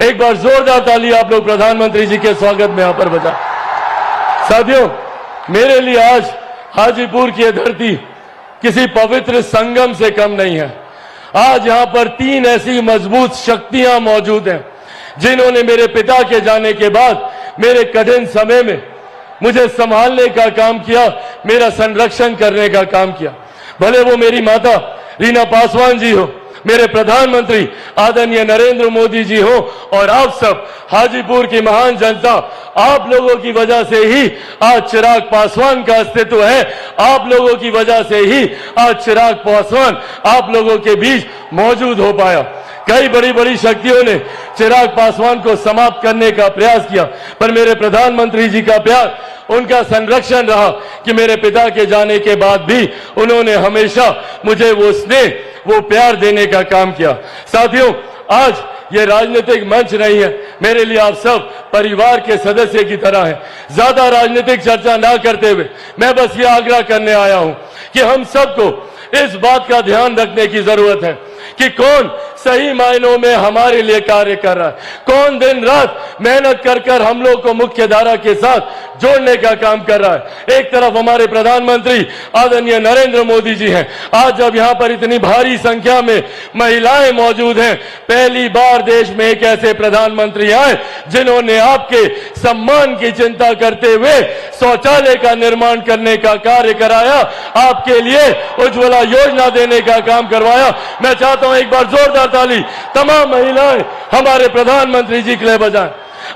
एक बार जोरदार ताली आप लोग प्रधानमंत्री जी के स्वागत में यहां पर बजा। साथियों, मेरे लिए आज हाजीपुर की धरती किसी पवित्र संगम से कम नहीं है। आज यहां पर 3 ऐसी मजबूत शक्तियां मौजूद हैं जिन्होंने मेरे पिता के जाने के बाद मेरे कठिन समय में मुझे संभालने का काम किया, मेरा संरक्षण करने का काम किया। भले वो मेरी माता रीना पासवान जी हो, मेरे प्रधानमंत्री आदरणीय नरेंद्र मोदी जी हो, और आप सब हाजीपुर की महान जनता, आप लोगों की वजह से ही आज चिराग पासवान का अस्तित्व है। आप लोगों की वजह से ही आज चिराग पासवान आप लोगों के बीच मौजूद हो पाया। कई बड़ी बड़ी शक्तियों ने चिराग पासवान को समाप्त करने का प्रयास किया, पर मेरे प्रधानमंत्री जी का प्यार, उनका संरक्षण रहा कि मेरे पिता के जाने के बाद भी उन्होंने हमेशा मुझे वो स्नेह, वो प्यार देने का काम किया। साथियों, आज ये राजनीतिक मंच नहीं है, मेरे लिए आप सब परिवार के सदस्य की तरह हैं। ज्यादा राजनीतिक चर्चा ना करते हुए मैं बस ये आग्रह करने आया हूं कि हम सबको इस बात का ध्यान रखने की जरूरत है कि कौन सही मायनों में हमारे लिए कार्य कर रहा है, कौन दिन रात मेहनत कर कर हम लोग को मुख्य धारा के साथ जोड़ने का काम कर रहा है। एक तरफ हमारे प्रधानमंत्री आदरणीय नरेंद्र मोदी जी हैं। आज जब यहां पर इतनी भारी संख्या में महिलाएं मौजूद हैं, पहली बार देश में एक ऐसे प्रधानमंत्री आए जिन्होंने आपके सम्मान की चिंता करते हुए शौचालय का निर्माण करने का कार्य कराया, आपके लिए उज्ज्वला योजना देने का काम करवाया। मैं चाहता हूं एक बार जोरदार ताली तमाम महिलाएं हमारे प्रधानमंत्री जी के लिए बजाएं।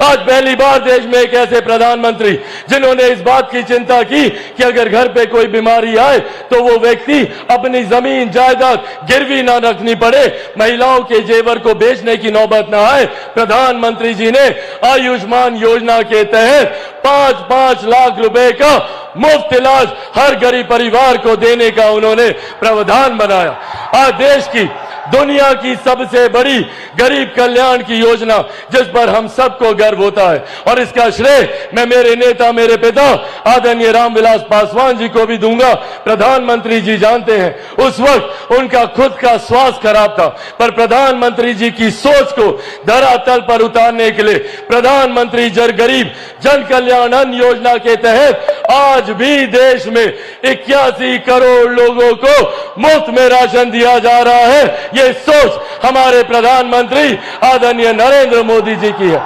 आज पहली बार देश में एक ऐसे प्रधानमंत्री जिन्होंने इस बात की चिंता की कि अगर घर पे कोई बीमारी आए तो वो व्यक्ति अपनी जमीन जायदाद गिरवी ना रखनी पड़े, महिलाओं के जेवर को बेचने की नौबत ना आए। प्रधानमंत्री जी ने आयुष्मान योजना के तहत 5-5 लाख रुपए का मुफ्त इलाज हर गरीब परिवार को देने का उन्होंने प्रावधान बनाया। आज देश की, दुनिया की सबसे बड़ी गरीब कल्याण की योजना जिस पर हम सबको गर्व होता है, और इसका श्रेय मैं मेरे नेता, मेरे पिता आदरणीय रामविलास पासवान जी को भी दूंगा। प्रधानमंत्री जी जानते हैं उस वक्त उनका खुद का स्वास्थ्य खराब था, पर प्रधानमंत्री जी की सोच को धरातल पर उतारने के लिए प्रधानमंत्री गरीब जन कल्याण अन्न योजना के तहत आज भी देश में 81 करोड़ लोगों को मुफ्त में राशन दिया जा रहा है। ये सोच हमारे प्रधानमंत्री आदरणीय नरेंद्र मोदी जी की है।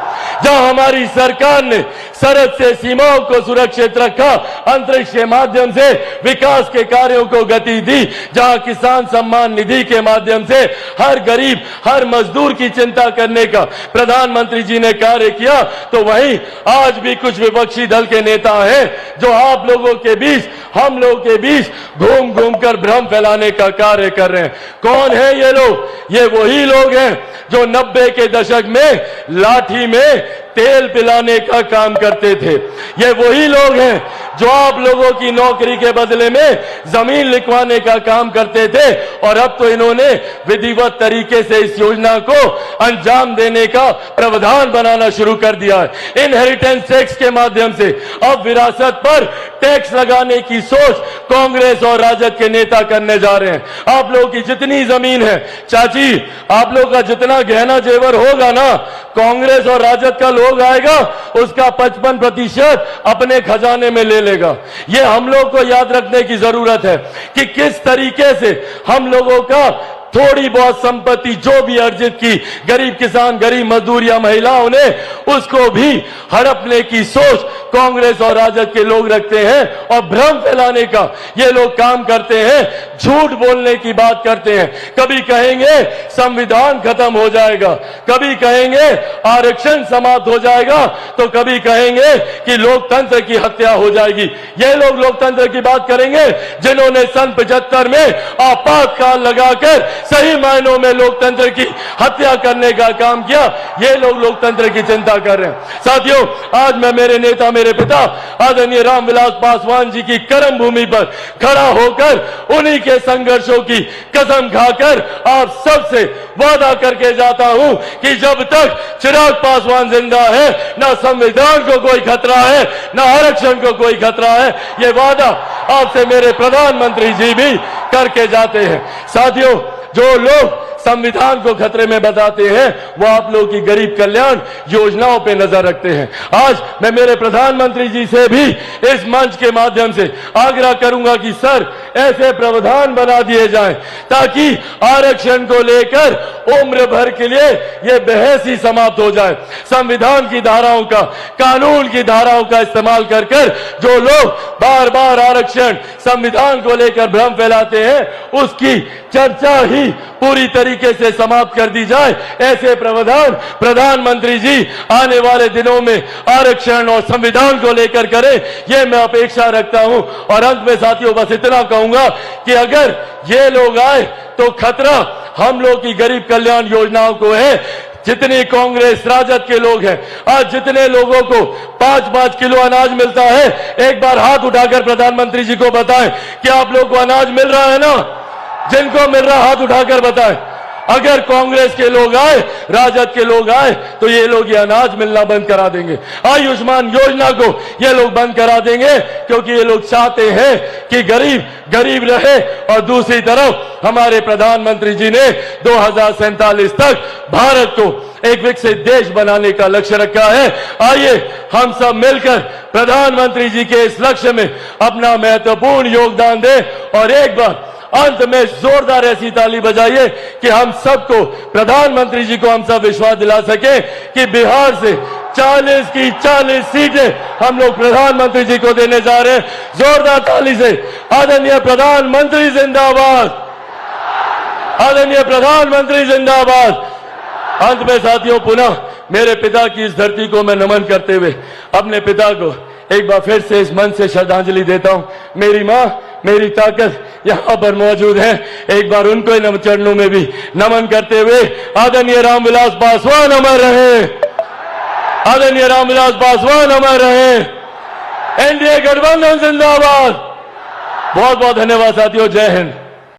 जहां हमारी सरकार ने सरहद से सीमाओं को सुरक्षित रखा, अंतरिक्ष के माध्यम से विकास के कार्यों को गति दी, जहां किसान सम्मान निधि के माध्यम से हर गरीब, हर मजदूर की चिंता करने का प्रधानमंत्री जी ने कार्य किया, तो वहीं आज भी कुछ विपक्षी दल के नेता हैं जो आप लोगों के बीच, हम लोगों के बीच घूम घूम कर भ्रम फैलाने का कार्य कर रहे हैं। कौन है ये लोग? ये वही लोग हैं जो 90 के दशक में लाठी में तेल पिलाने का काम करते थे। ये वही लोग हैं जो आप लोगों की नौकरी के बदले में जमीन लिखवाने का काम करते थे, और अब तो इन्होंने विधिवत तरीके से इस योजना को अंजाम देने का प्रावधान बनाना शुरू कर दिया है। इनहेरिटेंस टैक्स के माध्यम से अब विरासत पर टैक्स लगाने की सोच कांग्रेस और राजद के नेता करने जा रहे हैं। आप लोगों की जितनी जमीन है, चाची, आप लोगों का जितना गहना जेवर होगा ना, कांग्रेस और राजद का लोग आएगा उसका 55% अपने खजाने में ले लेगा। ये हम लोग को याद रखने की जरूरत है कि किस तरीके से हम लोगों का थोड़ी बहुत संपत्ति जो भी अर्जित की गरीब किसान, गरीब मजदूर या महिलाओं ने, उसको भी हड़पने की सोच कांग्रेस और राजद के लोग रखते हैं और भ्रम फैलाने का ये लोग काम करते हैं, झूठ बोलने की बात करते हैं। कभी कहेंगे संविधान खत्म हो जाएगा, कभी कहेंगे आरक्षण समाप्त हो जाएगा, तो कभी कहेंगे कि लोकतंत्र की हत्या हो जाएगी। ये लोग लोकतंत्र की बात करेंगे जिन्होंने सन 75 में आपातकाल लगाकर सही मायनों में लोकतंत्र की हत्या करने का काम किया। ये लोग लोकतंत्र की चिंता कर रहे हैं। साथियों, आज मैं मेरे नेता, मेरे पिता आदरणीय रामविलास पासवान जी की कर्म भूमि पर खड़ा होकर उन्हीं के संघर्षों की कसम खाकर आप सबसे वादा करके जाता हूं कि जब तक चिराग पासवान जिंदा है, ना संविधान को कोई खतरा है, ना आरक्षण को कोई खतरा है। ये वादा आपसे मेरे प्रधानमंत्री जी भी करके जाते हैं। साथियों, जो लोग संविधान को खतरे में बताते हैं, वो आप लोगों की गरीब कल्याण योजनाओं पे नजर रखते हैं। आज मैं मेरे प्रधानमंत्री जी से भी इस मंच के माध्यम से आग्रह करूंगा कि सर, ऐसे प्रावधान बना दिए जाएं ताकि आरक्षण को लेकर उम्र भर के लिए यह बहस ही समाप्त हो जाए। संविधान की धाराओं का, कानून की धाराओं का इस्तेमाल कर जो लोग बार बार आरक्षण, संविधान को लेकर भ्रम फैलाते हैं, उसकी चर्चा ही पूरी तरीके से समाप्त कर दी जाए। ऐसे प्रावधान प्रधानमंत्री जी आने वाले दिनों में आरक्षण और संविधान को लेकर करें, यह मैं अपेक्षा रखता हूं। और अंत में साथियों बस इतना कहूंगा कि अगर ये लोग आए तो खतरा हम लोग की गरीब कल्याण योजनाओं को है। जितनी कांग्रेस राजद के लोग हैं, आज जितने लोगों को 5-5 किलो अनाज मिलता है, एक बार हाथ उठाकर प्रधानमंत्री जी को बताएं कि आप लोग को अनाज मिल रहा है ना? जिनको मिल रहा हाथ उठाकर बताएं। अगर कांग्रेस के लोग आए, राजद के लोग आए, तो ये लोग ये अनाज मिलना बंद करा देंगे। आयुष्मान योजना को ये लोग बंद करा देंगे, क्योंकि ये लोग चाहते हैं कि गरीब गरीब रहे। और दूसरी तरफ हमारे प्रधानमंत्री जी ने 2047 तक भारत को एक विकसित देश बनाने का लक्ष्य रखा है। आइए हम सब मिलकर प्रधानमंत्री जी के इस लक्ष्य में अपना महत्वपूर्ण योगदान दें। और एक बार अंत में जोरदार ऐसी ताली बजाइए कि हम सबको, प्रधानमंत्री जी को हम सब विश्वास दिला सके कि बिहार से 40 की 40 सीटें हम लोग प्रधानमंत्री जी को देने जा रहे हैं। जोरदार ताली से आदरणीय प्रधानमंत्री जिंदाबाद, आदरणीय प्रधानमंत्री जिंदाबाद। अंत में साथियों पुनः मेरे पिता की इस धरती को मैं नमन करते हुए अपने पिता को एक बार फिर से इस मन से श्रद्धांजलि देता हूं। मेरी मां, मेरी ताकत यहां पर मौजूद है, एक बार उनको इन चरणों में भी नमन करते हुए आदरणीय रामविलास पासवान अमर रहे, आदरणीय रामविलास पासवान अमर रहे, एनडीए गठबंधन जिंदाबाद। बहुत बहुत धन्यवाद साथियों, जय हिंद।